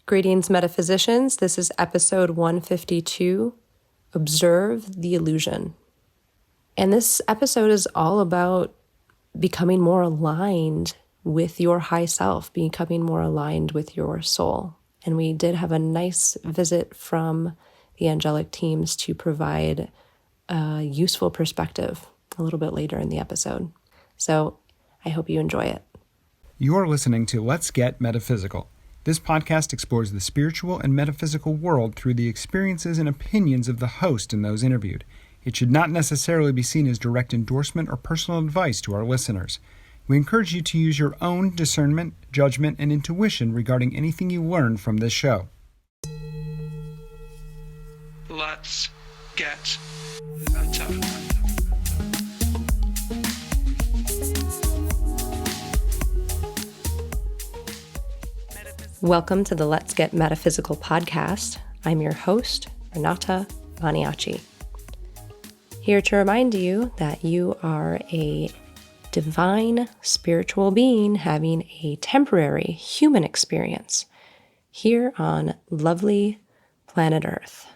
Greetings, metaphysicians. This is episode 152, Observe the Illusion. And this episode is all about becoming more aligned with your high self, becoming more aligned with your soul. And we did have a nice visit from the angelic teams to provide a useful perspective a little bit later in the episode. So I hope you enjoy it. You're listening to Let's Get Metaphysical. This podcast explores the spiritual and metaphysical world through the experiences and opinions of the host and those interviewed. It should not necessarily be seen as direct endorsement or personal advice to our listeners. We encourage you to use your own discernment, judgment, and intuition regarding anything you learn from this show. Let's get meta. Welcome to the Let's Get Metaphysical podcast. I'm your host, Renata Maniaci. Here to remind you that you are a divine spiritual being having a temporary human experience here on lovely planet Earth.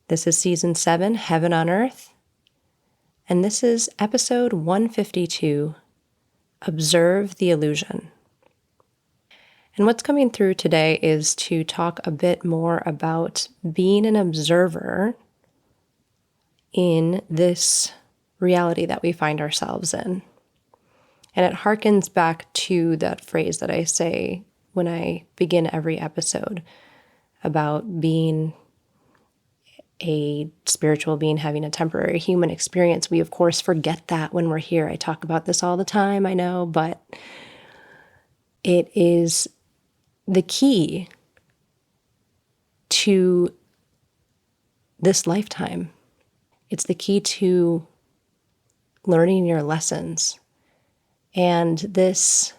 This is season 7, Heaven on Earth, and this is episode 152, Observe the Illusion. And what's coming through today is to talk a bit more about being an observer in this reality that we find ourselves in. And it harkens back to that phrase that I say when I begin every episode about being a spiritual being having a temporary human experience. We, of course, forget that when we're here. I talk about this all the time, I know, but it is the key to this lifetime. It's the key to learning your lessons. And this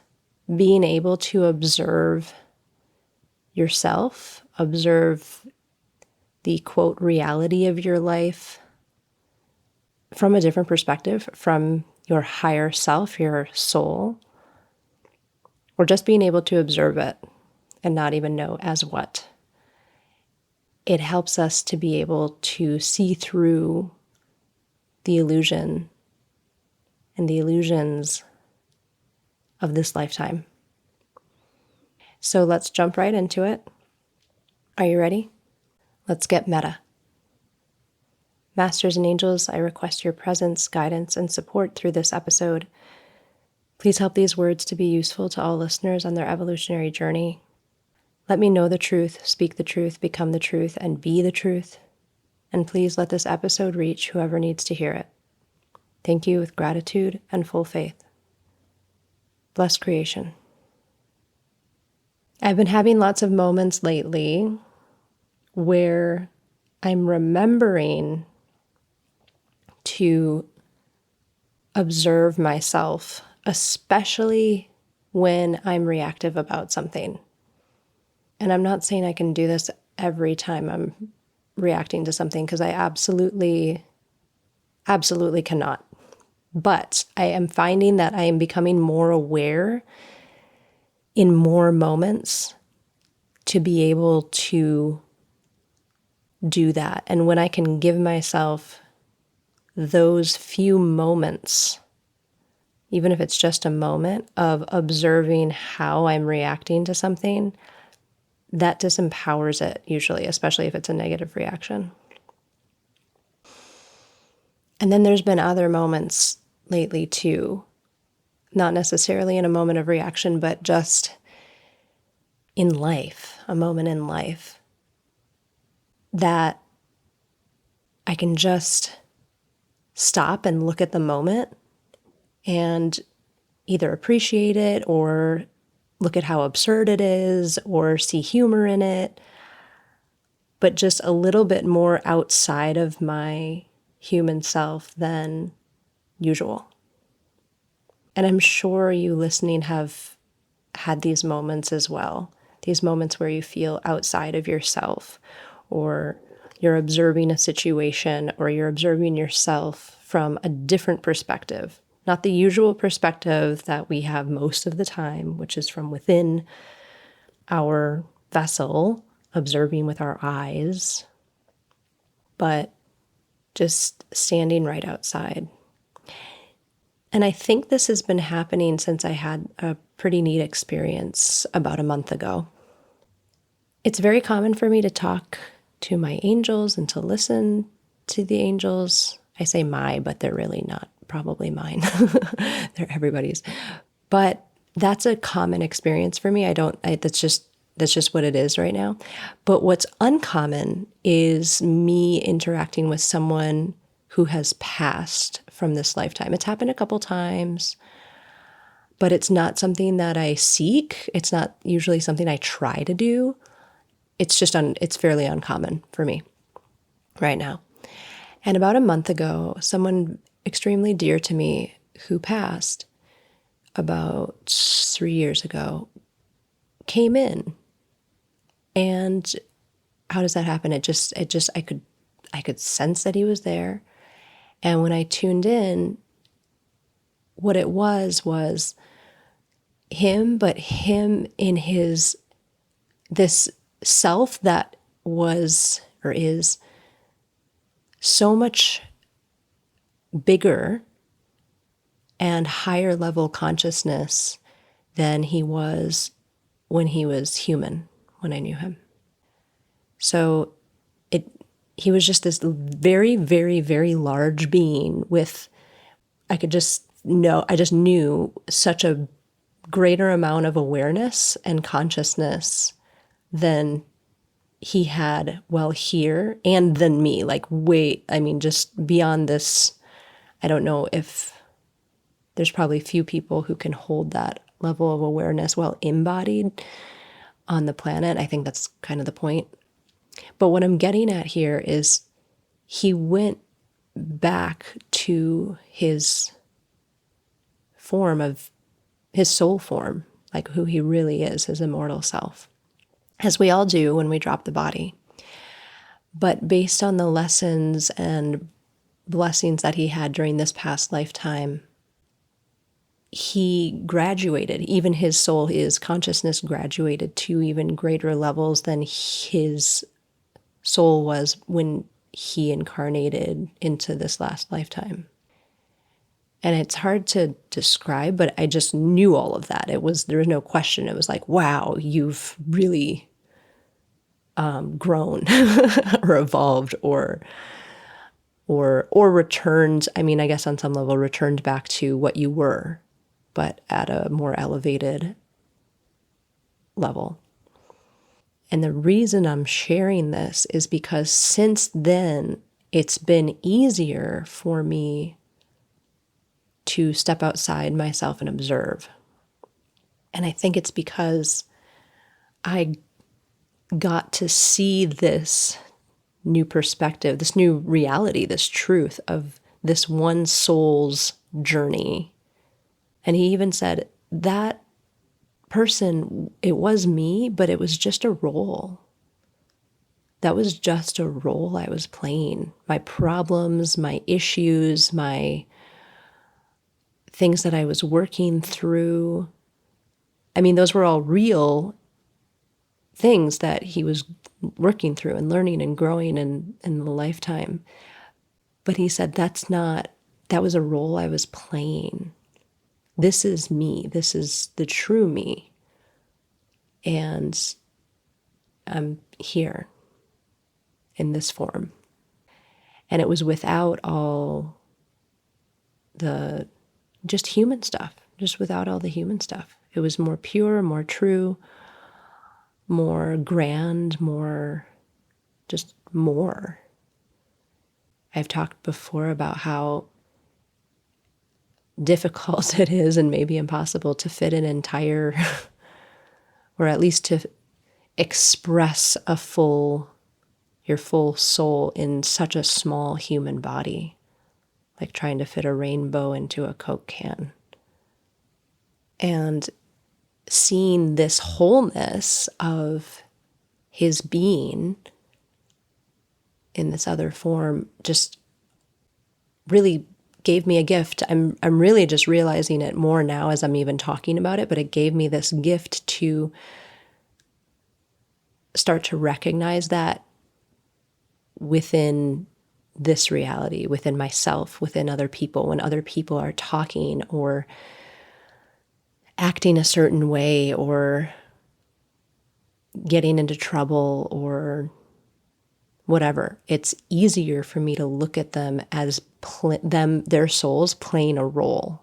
being able to observe yourself, observe the quote reality of your life from a different perspective, from your higher self, your soul, or just being able to observe it and not even know as what. It helps us to be able to see through the illusion and the illusions of this lifetime. So let's jump right into it. Are you ready? Let's get meta. Masters and angels, I request your presence, guidance, and support through this episode. Please help these words to be useful to all listeners on their evolutionary journey. Let me know the truth, speak the truth, become the truth, and be the truth. And please let this episode reach whoever needs to hear it. Thank you with gratitude and full faith. Bless creation. I've been having lots of moments lately where I'm remembering to observe myself, especially when I'm reactive about something. And I'm not saying I can do this every time I'm reacting to something, because I absolutely cannot. But I am finding that I am becoming more aware in more moments to be able to do that. And when I can give myself those few moments, even if it's just a moment of observing how I'm reacting to something, that disempowers it usually, especially if it's a negative reaction. And then there's been other moments lately too, not necessarily in a moment of reaction, but just in life, a moment in life that I can just stop and look at the moment and either appreciate it or look at how absurd it is or see humor in it, but just a little bit more outside of my human self than usual. And I'm sure you listening have had these moments as well, these moments where you feel outside of yourself, or you're observing a situation, or you're observing yourself from a different perspective. Not the usual perspective that we have most of the time, which is from within our vessel, observing with our eyes, but just standing right outside. And I think this has been happening since I had a pretty neat experience about a month ago. It's very common for me to talk to my angels and to listen to the angels. I say my, but they're really not probably mine. They're everybody's. But that's a common experience for me. That's just what it is right now. But what's uncommon is me interacting with someone who has passed from this lifetime. It's happened a couple times, but it's not something that I seek. It's not usually something I try to do. It's just it's fairly uncommon for me right now. And about a month ago, someone extremely dear to me who passed about 3 years ago came in. And how does that happen? I could sense that he was there. And when I tuned in, what it was him, but him in this self that was or is so much bigger and higher level consciousness than he was when he was human, when I knew him. So he was just this very, very, very large being with, I just knew such a greater amount of awareness and consciousness than he had while here and than me, just beyond this. I don't know if there's probably few people who can hold that level of awareness while embodied on the planet. I think that's kind of the point. But what I'm getting at here is he went back to his soul form, like who he really is, his immortal self, as we all do when we drop the body. But based on the lessons and blessings that he had during this past lifetime, he graduated, even his soul, his consciousness graduated to even greater levels than his soul was when he incarnated into this last lifetime. And it's hard to describe, but I just knew all of that. There was no question. It was like, wow, you've really grown or evolved or returned. I mean, I guess on some level returned back to what you were, but at a more elevated level. And the reason I'm sharing this is because since then, it's been easier for me to step outside myself and observe. And I think it's because I got to see this new perspective, this new reality, this truth of this one soul's journey. And he even said, that person, it was me, but it was just a role. That was just a role I was playing. My problems, my issues, my things that I was working through. I mean, those were all real things that he was working through and learning and growing in the lifetime. But he said, that was a role I was playing. This is me. This is the true me. And I'm here in this form. And it was without all the just human stuff, just without all the human stuff. It was more pure, more true, more grand, more. I've talked before about how difficult it is and maybe impossible to fit an entire, or at least to express your full soul in such a small human body, like trying to fit a rainbow into a Coke can. And seeing this wholeness of his being in this other form just really gave me a gift. I'm really just realizing it more now as I'm even talking about it, but it gave me this gift to start to recognize that within this reality, within myself, within other people, when other people are talking or acting a certain way or getting into trouble or whatever, it's easier for me to look at them as their souls playing a role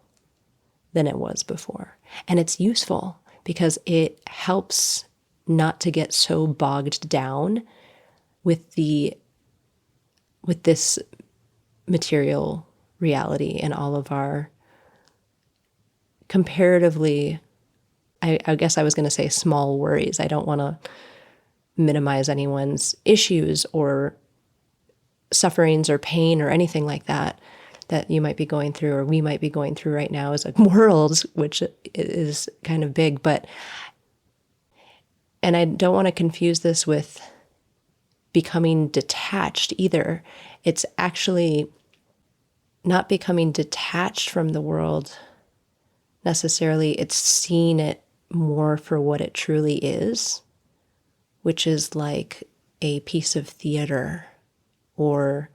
than it was before. And it's useful because it helps not to get so bogged down with this material reality and all of our comparatively, I guess I was going to say small worries. I don't want to minimize anyone's issues or sufferings or pain or anything like that you might be going through or we might be going through right now as a world, which is kind of big. And I don't want to confuse this with becoming detached either. It's actually not becoming detached from the world necessarily. It's seeing it more for what it truly is, which is like a piece of theater or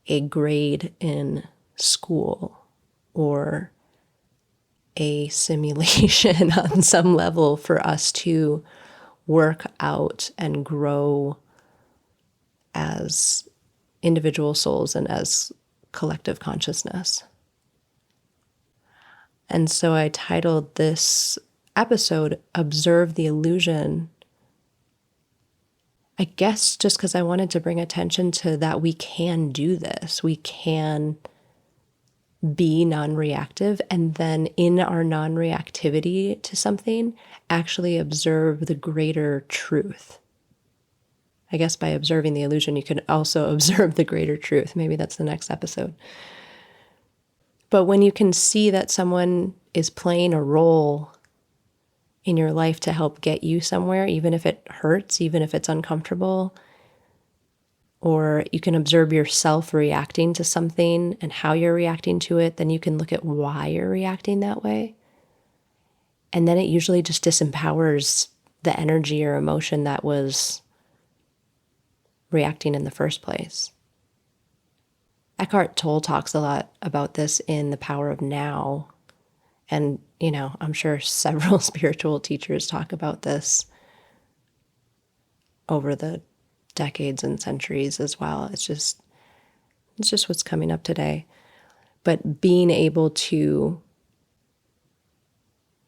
a grade in school or a simulation on some level for us to work out and grow as individual souls and as collective consciousness. And so I titled this episode, Observe the Illusion, I guess just because I wanted to bring attention to that we can do this. We can be non-reactive, and then in our non-reactivity to something, actually observe the greater truth. I guess by observing the illusion, you can also observe the greater truth. Maybe that's the next episode. But when you can see that someone is playing a role in your life to help get you somewhere, even if it hurts, even if it's uncomfortable, or you can observe yourself reacting to something and how you're reacting to it, then you can look at why you're reacting that way. And then it usually just disempowers the energy or emotion that was reacting in the first place. Eckhart Tolle talks a lot about this in The Power of Now. And, I'm sure several spiritual teachers talk about this over the decades and centuries as well. It's just what's coming up today. But being able to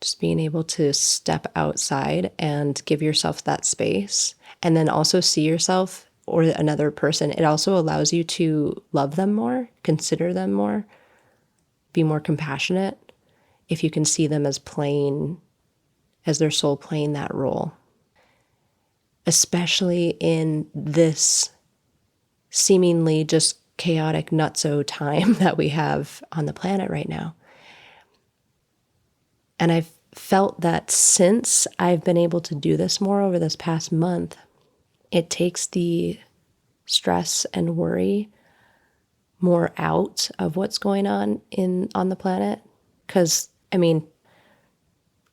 step outside and give yourself that space, and then also see yourself or another person, it also allows you to love them more, consider them more, be more compassionate if you can see them as their soul playing that role. Especially in this seemingly just chaotic nutso time that we have on the planet right now. And I've felt that since I've been able to do this more over this past month, it takes the stress and worry more out of what's going on the planet. Because,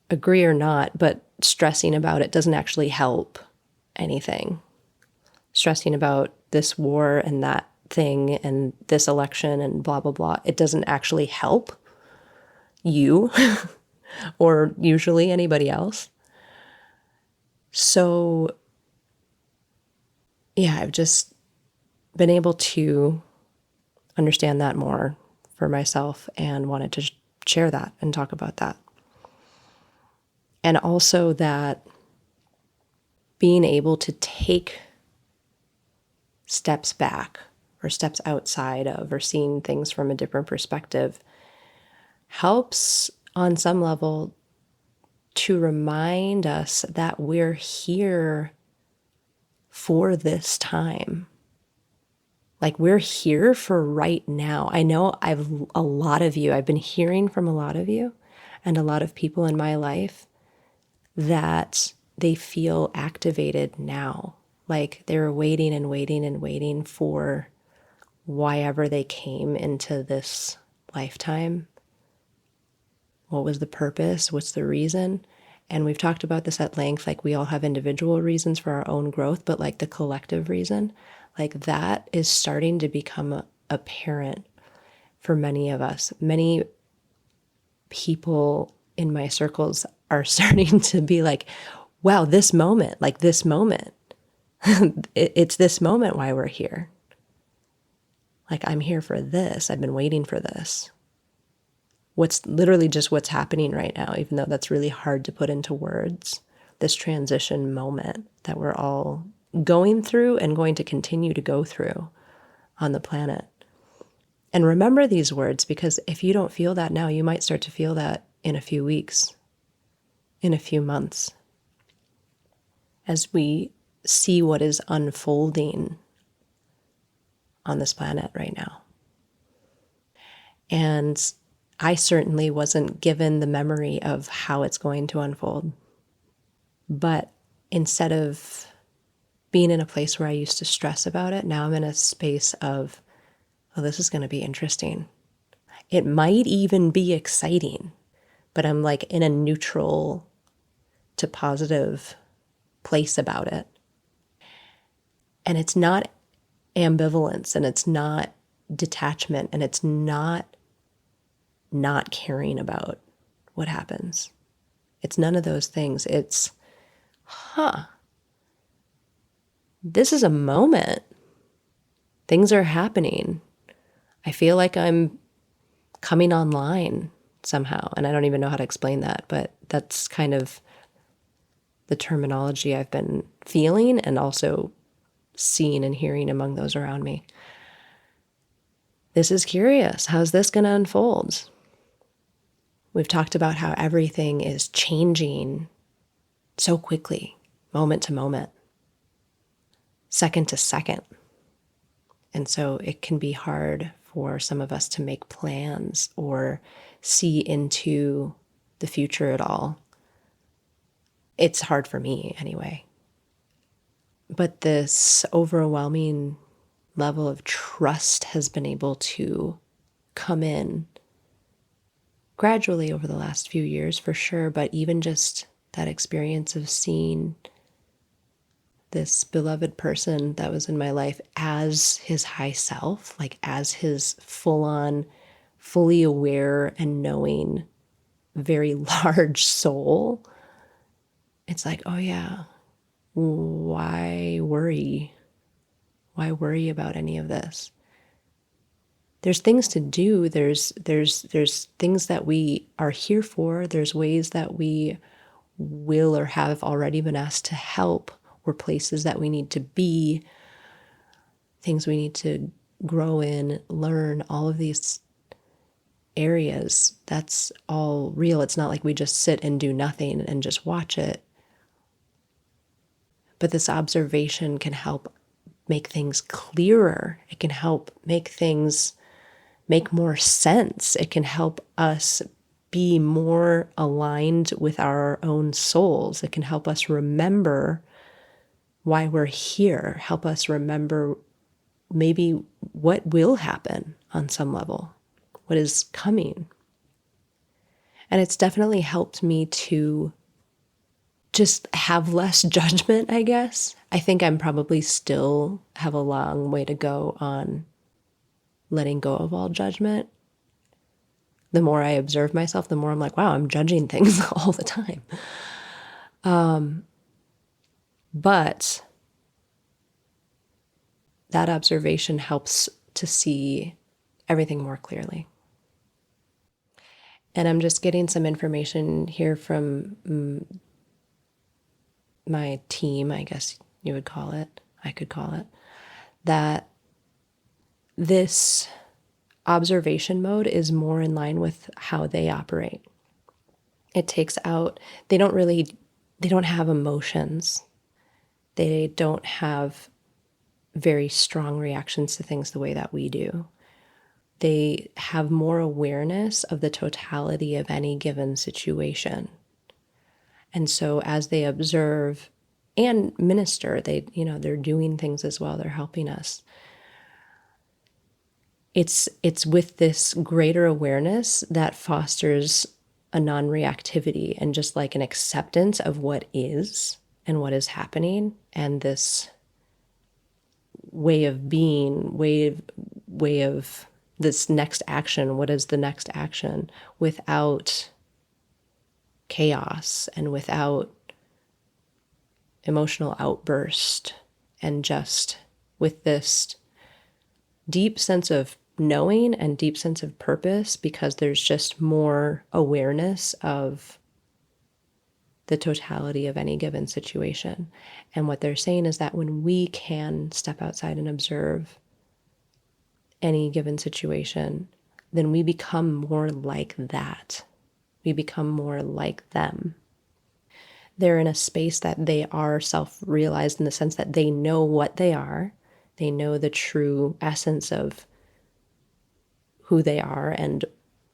agree or not, but stressing about it doesn't actually help anything. Stressing about this war and that thing and this election and blah, blah, blah, it doesn't actually help you or usually anybody else. So, yeah, I've just been able to understand that more for myself and wanted to share that and talk about that. And also that being able to take steps back or steps outside of or seeing things from a different perspective helps on some level to remind us that we're here for this time. Like, we're here for right now. I know I've been hearing from a lot of you and a lot of people in my life that they feel activated now. Like they're waiting and waiting and waiting for why ever they came into this lifetime. What was the purpose? What's the reason? And we've talked about this at length, like we all have individual reasons for our own growth, but like the collective reason, like that is starting to become apparent for many of us. Many people in my circles are starting to be like, wow, this moment, it's this moment why we're here. Like, I'm here for this. I've been waiting for this. What's literally just what's happening right now, even though that's really hard to put into words, this transition moment that we're all going through and going to continue to go through on the planet. And remember these words, because if you don't feel that now, you might start to feel that in a few weeks, in a few months, as we see what is unfolding on this planet right now. And I certainly wasn't given the memory of how it's going to unfold. But instead of being in a place where I used to stress about it, now I'm in a space of, oh, this is going to be interesting. It might even be exciting, but I'm like in a neutral to positive place about it. And it's not ambivalence, and it's not detachment, and it's not caring about what happens. It's none of those things. It's, this is a moment. Things are happening. I feel like I'm coming online somehow, and I don't even know how to explain that, but that's kind of the terminology I've been feeling and also seeing and hearing among those around me. This is curious. How's this going to unfold? We've talked about how everything is changing so quickly, moment to moment, second to second. And so it can be hard for some of us to make plans or see into the future at all. It's hard for me anyway. But this overwhelming level of trust has been able to come in gradually over the last few years, for sure, but even just that experience of seeing this beloved person that was in my life as his high self, like as his full-on, fully aware and knowing, very large soul. It's like, oh yeah, why worry? Why worry about any of this? There's things to do. There's things that we are here for. There's ways that we will or have already been asked to help, or places that we need to be, things we need to grow in, learn, all of these areas. That's all real. It's not like we just sit and do nothing and just watch it. But this observation can help make things clearer. It can help make things make more sense. It can help us be more aligned with our own souls. It can help us remember why we're here, help us remember maybe what will happen on some level, what is coming. And it's definitely helped me to just have less judgment, I guess. I think I'm probably still have a long way to go on letting go of all judgment. The more I observe myself, the more I'm like, wow, I'm judging things all the time. But that observation helps to see everything more clearly. And I'm just getting some information here from my team, I guess you would call it, I could call it, that this observation mode is more in line with how they operate. It takes out, they don't have emotions. They don't have very strong reactions to things the way that we do. They have more awareness of the totality of any given situation. And so as they observe and minister, they're doing things as well. They're helping us. It's with this greater awareness that fosters a non-reactivity and just like an acceptance of what is and what is happening, and this way of being, way of this next action. What is the next action without chaos and without emotional outburst, and just with this deep sense of knowing and deep sense of purpose, because there's just more awareness of the totality of any given situation. And what they're saying is that when we can step outside and observe any given situation, then we become more like that. We become more like them. They're in a space that they are self-realized in the sense that they know what they are. They know the true essence of who they are and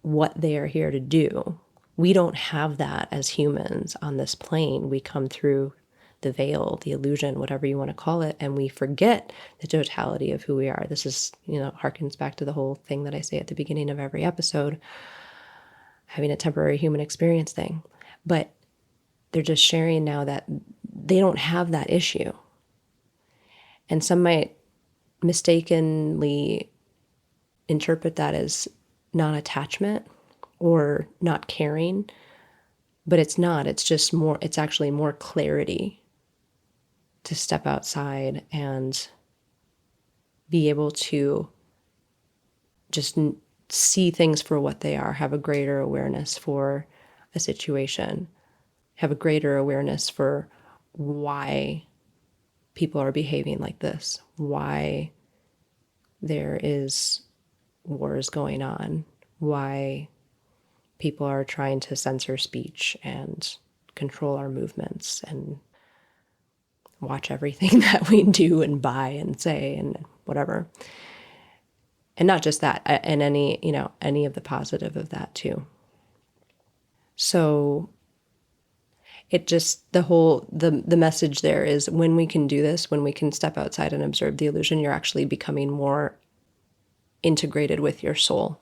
what they are here to do. We don't have that as humans on this plane. We come through the veil, the illusion, whatever you want to call it, and we forget the totality of who we are. This is, harkens back to the whole thing that I say at the beginning of every episode, having a temporary human experience thing. But they're just sharing now that they don't have that issue. And some might mistakenly interpret that as non-attachment or not caring, but it's not. It's just more, it's actually more clarity to step outside and be able to just see things for what they are, have a greater awareness for a situation, have a greater awareness for why people are behaving like this, why there is wars going on, why people are trying to censor speech and control our movements and watch everything that we do and buy and say and whatever. And not just that, and any of the positive of that too. So it just, the message there is, when we can do this, when we can step outside and observe the illusion, you're actually becoming more integrated with your soul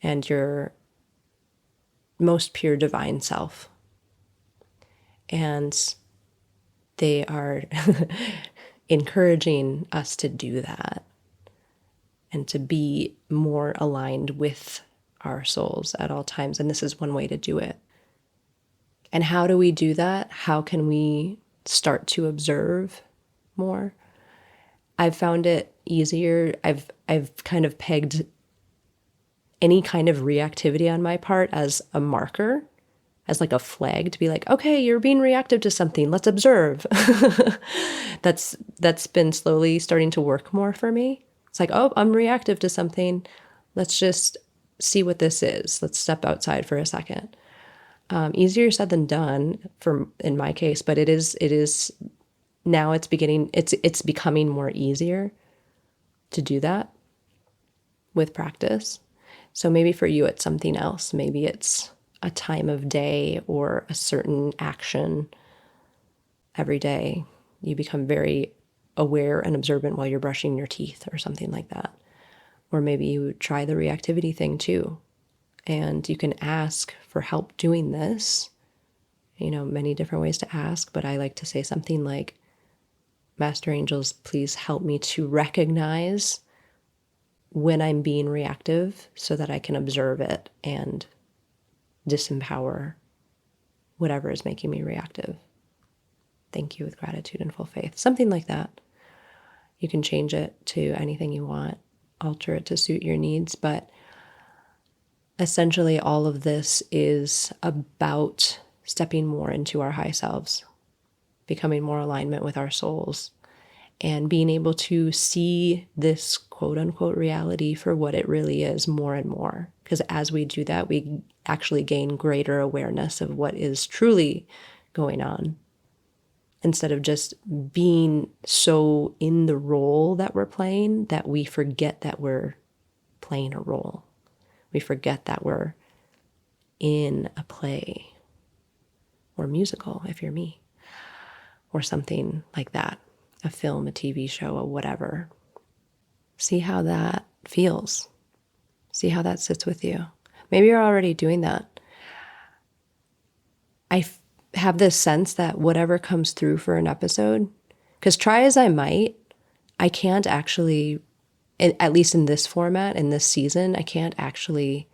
and your most pure divine self. And they are encouraging us to do that and to be more aligned with our souls at all times. And this is one way to do it. And how do we do that? How can we start to observe more? I've found it easier. I've kind of pegged any kind of reactivity on my part as a marker, as like a flag to be like, okay, you're being reactive to something. Let's observe. That's been slowly starting to work more for me. It's like, oh, I'm reactive to something. Let's just see what this is. Let's step outside for a second. Easier said than done in my case, but it is now it's becoming more easier to do that with practice. So maybe for you, it's something else. Maybe it's a time of day or a certain action every day. You become very aware and observant while you're brushing your teeth or something like that. Or maybe you try the reactivity thing too. And you can ask for help doing this. Many different ways to ask, but I like to say something like, Master Angels, please help me to recognize when I'm being reactive so that I can observe it and disempower whatever is making me reactive. Thank you with gratitude and full faith. Something like that. You can change it to anything you want, alter it to suit your needs, but essentially all of this is about stepping more into our high selves, becoming more alignment with our souls, and being able to see this quote unquote reality for what it really is more and more. Because as we do that, we actually gain greater awareness of what is truly going on, instead of just being so in the role that we're playing that we forget that we're playing a role. We forget that we're in a play or musical, if you're me, or something like that, a film, a TV show, or whatever. See how that feels. See how that sits with you. Maybe you're already doing that. I have this sense that whatever comes through for an episode, because try as I might, I can't actually, at least in this format, in this season, I can't actually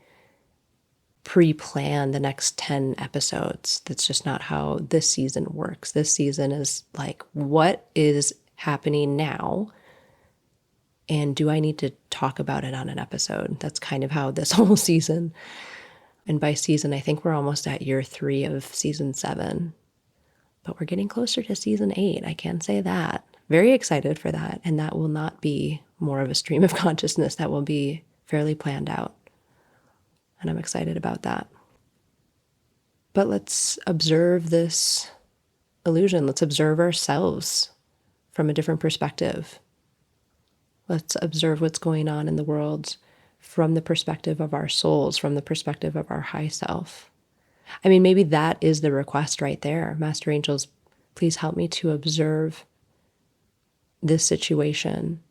pre-plan the next 10 episodes. That's just not how this season works. This season is like, what is happening now? And do I need to talk about it on an episode? That's kind of how this whole season, and by season, I think we're almost at year 3 of season 7, but we're getting closer to season 8. I can say that. Very excited for that. And that will not be more of a stream of consciousness. That will be fairly planned out. And I'm excited about that. But let's observe this illusion. Let's observe ourselves from a different perspective. Let's observe what's going on in the world from the perspective of our souls, from the perspective of our high self. I mean, maybe that is the request right there. Master Angels, please help me to observe this situation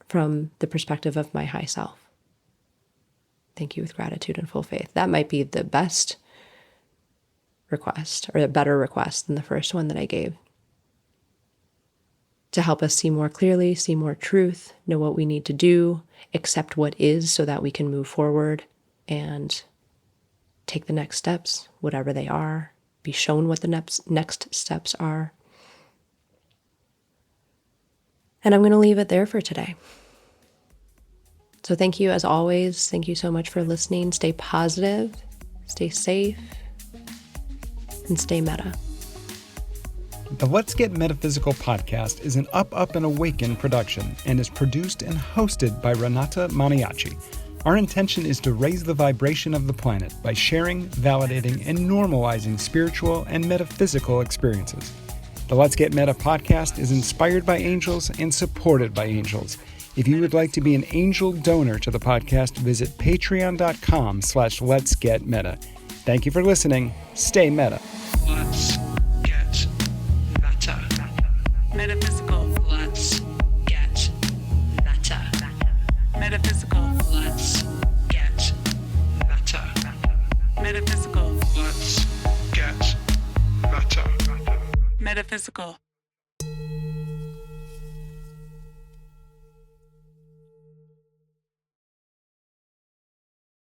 from the perspective of my high self. Thank you with gratitude and full faith. That might be the best request, or a better request than the first one that I gave. To help us see more clearly, see more truth, know what we need to do, accept what is so that we can move forward and take the next steps, whatever they are, be shown what the next steps are. And I'm going to leave it there for today. So thank you as always. Thank you so much for listening. Stay positive, stay safe, and stay meta. The Let's Get Metaphysical podcast is an Up, and Awaken production and is produced and hosted by Renata Maniaci. Our intention is to raise the vibration of the planet by sharing, validating, and normalizing spiritual and metaphysical experiences. The Let's Get Meta podcast is inspired by angels and supported by angels. If you would like to be an angel donor to the podcast, visit patreon.com/letsgetmeta. Thank you for listening. Stay meta. Let's get meta. Metaphysical. Let's get meta. Metaphysical. Let's get meta. Metaphysical. Let's get meta. Metaphysical.